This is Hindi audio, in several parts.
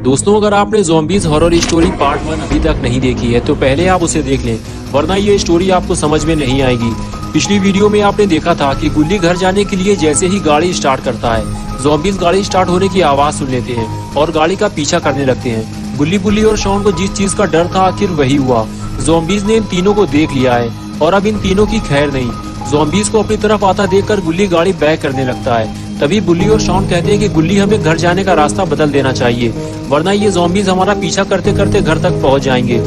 दोस्तों, अगर आपने ज़ॉम्बीज़ हॉरर स्टोरी पार्ट 1 अभी तक नहीं देखी है तो पहले आप उसे देख लें, वरना ये स्टोरी आपको समझ में नहीं आएगी। पिछली वीडियो में आपने देखा था कि गुल्ली घर जाने के लिए जैसे ही गाड़ी स्टार्ट करता है, ज़ॉम्बीज़ गाड़ी स्टार्ट होने की आवाज सुन लेते हैं और गाड़ी का पीछा करने लगते हैं। गुल्ली, बुल्ली और शॉन को जिस चीज का डर था आखिर वही हुआ। ज़ॉम्बीज़ ने इन तीनों को देख लिया है और अब इन तीनों की खैर नहीं। ज़ॉम्बीज़ को अपनी तरफ आता देखकर गुल्ली गाड़ी बैक करने लगता है। तभी बुल्ली और शॉन कहते हैं कि गुल्ली, हमें घर जाने का रास्ता बदल देना चाहिए, वरना ये ज़ॉम्बीज़ हमारा पीछा करते करते घर तक पहुंच जाएंगे।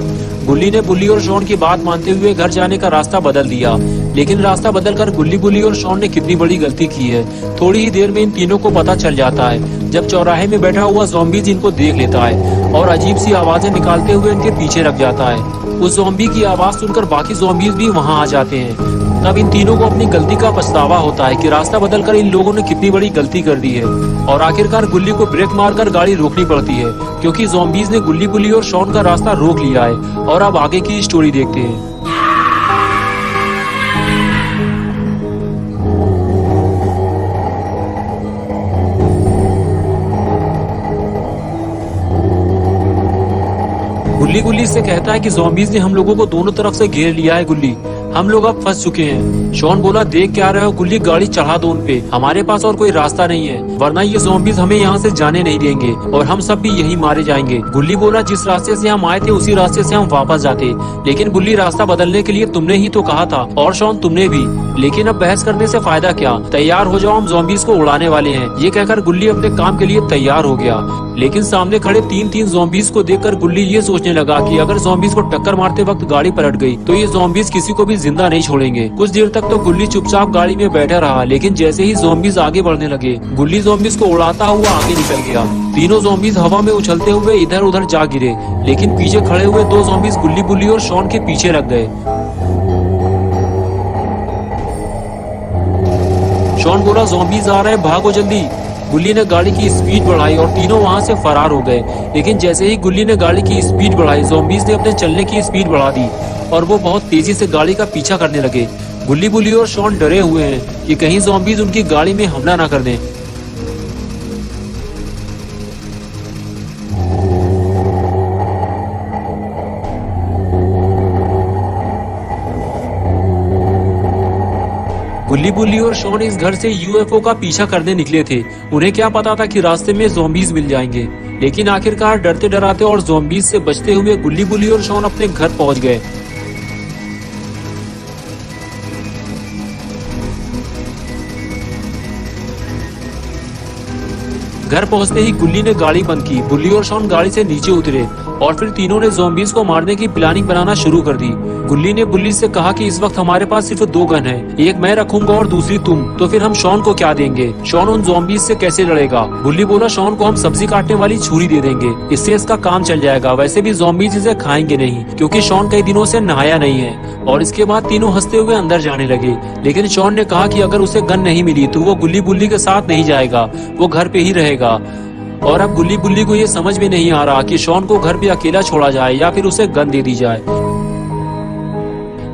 गुल्ली ने बुल्ली और शॉन की बात मानते हुए घर जाने का रास्ता बदल दिया, लेकिन रास्ता बदलकर गुल्ली, बुल्ली और शॉन ने कितनी बड़ी गलती की है थोड़ी ही देर में इन तीनों को पता चल जाता है। जब चौराहे में बैठा हुआ ज़ॉम्बीज़ इनको देख लेता है और अजीब सी आवाजें निकालते हुए इनके पीछे रख जाता है। उस ज़ॉम्बी की आवाज सुनकर बाकी ज़ॉम्बीज़ भी वहाँ आ जाते हैं। तब इन तीनों को अपनी गलती का पछतावा होता है कि रास्ता बदलकर इन लोगों ने कितनी बड़ी गलती कर दी है, और आखिरकार गुल्ली को ब्रेक मारकर गाड़ी रोकनी पड़ती है क्योंकि ज़ॉम्बीज़ ने गुल्ली, बुल्ली और शॉन का रास्ता रोक लिया है। और अब आगे की स्टोरी देखते हैं। गुल्ली गुल्ली से कहता है कि ज़ॉम्बीज़ ने हम लोगों को दोनों तरफ से घेर लिया है गुल्ली, हम लोग अब फंस चुके हैं। शॉन बोला, देख क्या रहे हो गुल्ली, गाड़ी चढ़ा दो उन पे, हमारे पास और कोई रास्ता नहीं है, वरना ये ज़ॉम्बीज़ हमें यहाँ से जाने नहीं देंगे और हम सब भी यही मारे जाएंगे। गुल्ली बोला, जिस रास्ते से हम आए थे उसी रास्ते से हम वापस जाते, लेकिन गुल्ली रास्ता बदलने के लिए तुमने ही तो कहा था, और शॉन तुमने भी, लेकिन अब बहस करने से फायदा क्या, तैयार हो जाओ, हम ज़ॉम्बीज़ को उड़ाने वाले हैं। ये कहकर गुल्ली अपने काम के लिए तैयार हो गया, लेकिन सामने खड़े तीन ज़ॉम्बीज़ को देखकर गुल्ली ये सोचने लगा कि अगर ज़ॉम्बीज़ को टक्कर मारते वक्त गाड़ी पलट गई तो ये ज़ॉम्बीज़ किसी को भी जिंदा नहीं छोड़ेंगे। कुछ देर तक तो गुल्ली चुपचाप गाड़ी में बैठा रहा, लेकिन जैसे ही ज़ॉम्बीज़ आगे बढ़ने लगे, गुल्ली ज़ॉम्बीज़ को उड़ाता हुआ आगे निकल गया। तीनों ज़ॉम्बीज़ हवा में उछलते हुए इधर उधर जा गिरे, लेकिन पीछे खड़े हुए दो ज़ॉम्बीज़ गुल्ली, बुल्ली और शॉन के पीछे लग गए। शॉन बोला, ज़ॉम्बीज़ आ रहे हैं, भागो जल्दी। गुल्ली ने गाड़ी की स्पीड बढ़ाई और तीनों वहां से फरार हो गए, लेकिन जैसे ही गुल्ली ने गाड़ी की स्पीड बढ़ाई, ज़ॉम्बीज़ ने अपने चलने की स्पीड बढ़ा दी और वो बहुत तेजी से गाड़ी का पीछा करने लगे। गुल्ली, बुल्ली और शॉन डरे हुए हैं कि कहीं ज़ॉम्बीज़ उनकी गाड़ी में हमला ना कर दें। गुल्ली, बुल्ली और शॉन इस घर से यूएफओ का पीछा करने निकले थे। उन्हें क्या पता था कि रास्ते में ज़ॉम्बीज़ मिल जाएंगे, लेकिन आखिरकार डरते डराते और ज़ॉम्बीज़ से बचते हुए गुल्ली, बुल्ली और शॉन अपने घर पहुंच गए। घर पहुंचते ही गुल्ली ने गाड़ी बंद की, बुल्ली और शॉन गाड़ी से नीचे उतरे और फिर तीनों ने ज़ॉम्बीज़ को मारने की प्लानिंग बनाना शुरू कर दी। गुल्ली ने बुल्ली से कहा कि इस वक्त हमारे पास सिर्फ 2 गन है, एक मैं रखूंगा और दूसरी तुम, तो फिर हम शॉन को क्या देंगे, शॉन उन ज़ॉम्बीज़ से कैसे लड़ेगा। बुल्ली बोला, शॉन को हम सब्जी काटने वाली छुरी दे देंगे, इससे इसका काम चल जाएगा, वैसे भी ज़ॉम्बीज़ इसे खाएंगे नहीं क्योंकि शॉन कई दिनों से नहाया नहीं है। और इसके बाद तीनों हंसते हुए अंदर जाने लगे, लेकिन शॉन ने कहा कि अगर उसे गन नहीं मिली तो वो गुल्ली, बुल्ली के साथ नहीं जाएगा, वो घर पे ही रहेगा। और अब गुल्ली, बुल्ली को ये समझ में नहीं आ रहा कि शॉन को घर पे अकेला छोड़ा जाए या फिर उसे गन दे दी जाए।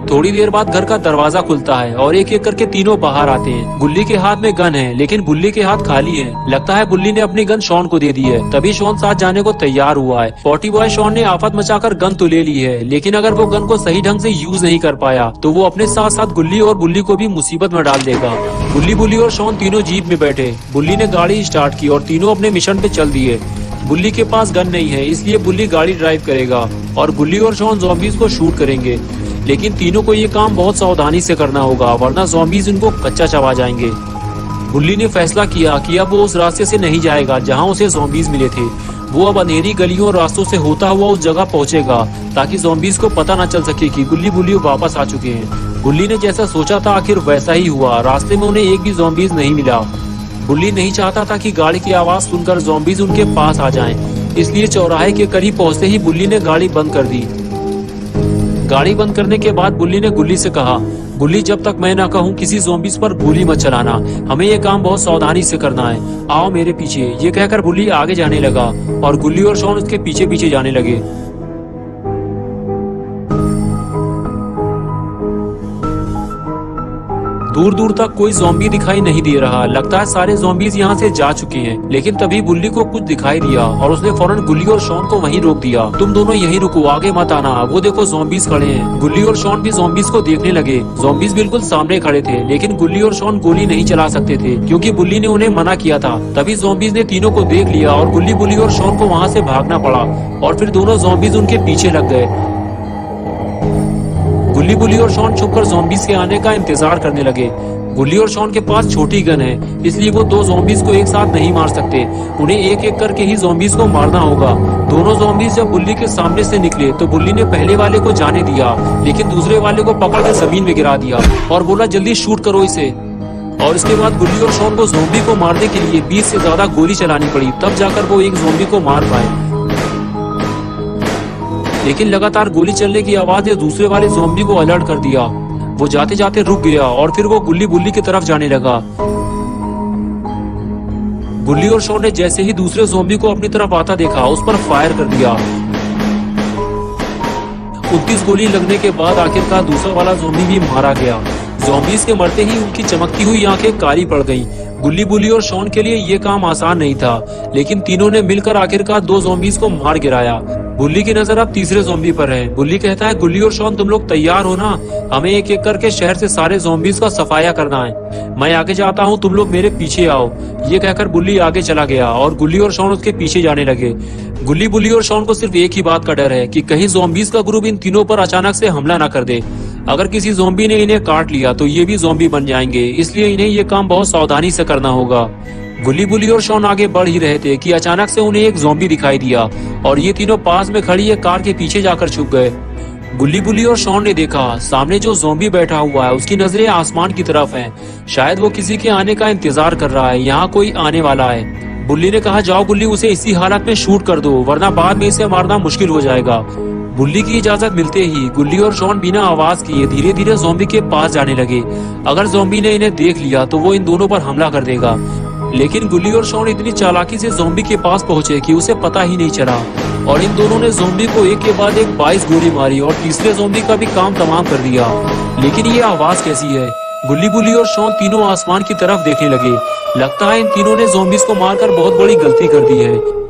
थोड़ी देर बाद घर का दरवाजा खुलता है और एक एक करके तीनों बाहर आते हैं। गुल्ली के हाथ में गन है, लेकिन बुल्ली के हाथ खाली है। लगता है बुल्ली ने अपनी गन शॉन को दे दी है, तभी शॉन साथ जाने को तैयार हुआ है। 40 बॉय शॉन ने आफत मचाकर गन तो ले ली है, लेकिन अगर वो गन को सही ढंग से यूज नहीं कर पाया तो वो अपने साथ साथ गुल्ली और बुल्ली को भी मुसीबत में डाल देगा। गुल्ली, बुल्ली और शॉन तीनों जीप में बैठे। बुल्ली ने गाड़ी स्टार्ट की और तीनों अपने मिशन पे चल दिए। बुल्ली के पास गन नहीं है, इसलिए बुल्ली गाड़ी ड्राइव करेगा और गुल्ली और शॉन ज़ॉम्बीज़ को शूट करेंगे, लेकिन तीनों को ये काम बहुत सावधानी से करना होगा, वरना ज़ॉम्बीज़ इनको कच्चा चबा जाएंगे। बुल्ली ने फैसला किया कि अब वो उस रास्ते से नहीं जाएगा जहां उसे ज़ॉम्बीज़ मिले थे। वो अब अंधेरी गलियों और रास्तों से होता हुआ उस जगह पहुंचेगा ताकि ज़ॉम्बीज़ को पता न चल सके कि गुल्ली, बुल्ली वापस आ चुके हैं। बुल्ली ने जैसा सोचा था आखिर वैसा ही हुआ, रास्ते में उन्हें एक भी ज़ॉम्बीज़ नहीं मिला। बुल्ली नहीं चाहता था कि गाड़ी की आवाज सुनकर ज़ॉम्बीज़ उनके पास आ जाएं, इसलिए चौराहे के करीब पहुंचते ही बुल्ली ने गाड़ी बंद कर दी। गाड़ी बंद करने के बाद बुल्ली ने गुल्ली से कहा, गुल्ली, जब तक मैं ना कहूँ किसी ज़ॉम्बीज़ पर गोली मत चलाना, हमें ये काम बहुत सावधानी से करना है, आओ मेरे पीछे। ये कहकर बुल्ली आगे जाने लगा और गुल्ली और शॉन उसके पीछे पीछे जाने लगे। दूर दूर तक कोई ज़ॉम्बी दिखाई नहीं दे रहा। लगता है सारे ज़ॉम्बीज यहाँ से जा चुके हैं। लेकिन तभी बुल्ली को कुछ दिखाई दिया और उसने फौरन गुल्ली और शॉन को वहीं रोक दिया। तुम दोनों यहीं रुको, आगे मत आना, वो देखो ज़ॉम्बीज खड़े हैं। गुल्ली और शॉन भी ज़ॉम्बीज को देखने लगे। ज़ॉम्बीज बिल्कुल सामने खड़े थे, लेकिन गुल्ली और शॉन गोली नहीं चला सकते थे क्योंकि बुल्ली ने उन्हें मना किया था। तभी ज़ॉम्बीज ने तीनों को देख लिया और बुल्ली और शॉन को वहाँ से भागना पड़ा और फिर दोनों ज़ॉम्बीज उनके पीछे लग गए। गुल्ली और शॉन छुपकर ज़ॉम्बीज के आने का इंतजार करने लगे। गुल्ली और शॉन के पास छोटी गन है, इसलिए वो दो ज़ॉम्बीज को एक साथ नहीं मार सकते। उन्हें एक एक करके ही ज़ॉम्बीज को मारना होगा। दोनों ज़ॉम्बीज जब बुल्ली के सामने से निकले तो बुल्ली ने पहले वाले को जाने दिया, लेकिन दूसरे वाले को पकड़कर जमीन में गिरा दिया और बोला जल्दी शूट करो इसे। और इसके बाद गुल्ली और शॉन को ज़ॉम्बी को मारने के लिए 20 से ज्यादा गोली चलानी पड़ी, तब जाकर वो एक ज़ॉम्बी को मार पाए। लेकिन लगातार गोली चलने की आवाज ने दूसरे वाले ज़ॉम्बी को अलर्ट कर दिया। वो जाते जाते रुक गया और फिर वो बुल्ली की तरफ जाने लगा। गुल्ली और शॉन ने जैसे ही दूसरे ज़ॉम्बी को अपनी तरफ आता देखा, उस पर फायर कर दिया। 29 गोली लगने के बाद आखिरकार दूसरा वाला ज़ॉम्बी भी मारा गया। ज़ॉम्बीज के मरते ही उनकी चमकती हुई आंखें काली पड़ गईं। बुल्ली और शॉन के लिए ये काम आसान नहीं था, लेकिन तीनों ने मिलकर आखिरकार दो ज़ॉम्बीज को मार गिराया। बुल्ली की नजर अब तीसरे ज़ॉम्बी पर है। बुल्ली कहता है गुल्ली और शॉन तुम लोग तैयार हो ना? हमें एक एक करके शहर से सारे ज़ॉम्बीज का सफाया करना है। मैं आगे जाता हूँ, तुम लोग मेरे पीछे आओ। ये कहकर बुल्ली आगे चला गया और गुल्ली और शॉन उसके पीछे जाने लगे। बुल्ली और शॉन को सिर्फ एक ही बात का डर है कि कहीं ज़ॉम्बीज का ग्रुप इन तीनों पर अचानक से हमला न कर दे। अगर किसी ज़ॉम्बी ने इन्हें काट लिया तो ये भी ज़ॉम्बी बन जाएंगे, इसलिए इन्हें ये काम बहुत सावधानी से करना होगा। बुल्ली और शॉन आगे बढ़ ही रहे थे कि अचानक से उन्हें एक ज़ॉम्बी दिखाई दिया और ये तीनों पास में खड़ी एक कार के पीछे जाकर छुप गए। बुल्ली और शॉन ने देखा सामने जो ज़ॉम्बी बैठा हुआ है उसकी नजरें आसमान की तरफ हैं। शायद वो किसी के आने का इंतजार कर रहा है, यहाँ कोई आने वाला है। बुल्ली ने कहा जाओ बुल्ली, उसे इसी हालत में शूट कर दो, वरना बाद में इसे मारना मुश्किल हो जाएगा। बुल्ली की इजाजत मिलते ही गुल्ली और शॉन बिना आवाज किए धीरे धीरे ज़ॉम्बी के पास जाने लगे। अगर ज़ॉम्बी ने इन्हें देख लिया तो वो इन दोनों पर हमला कर देगा। लेकिन गुल्ली और शॉन इतनी चालाकी से ज़ॉम्बी के पास पहुंचे कि उसे पता ही नहीं चला और इन दोनों ने ज़ॉम्बी को एक के बाद एक 22 गोली मारी और तीसरे ज़ॉम्बी का भी काम तमाम कर दिया। लेकिन ये आवाज कैसी है? गुल्ली और शॉन तीनों आसमान की तरफ देखने लगे। लगता है इन तीनों ने ज़ॉम्बीज को मारकर बहुत बड़ी गलती कर दी है।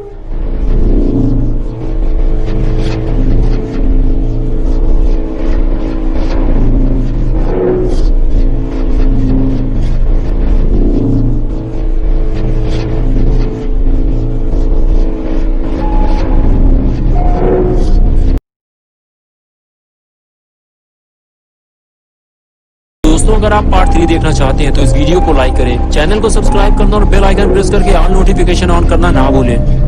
दोस्तों अगर आप पार्ट 3 देखना चाहते हैं तो इस वीडियो को लाइक करें, चैनल को सब्सक्राइब करना और बेल आइकन प्रेस करके ऑल नोटिफिकेशन ऑन करना ना भूलें।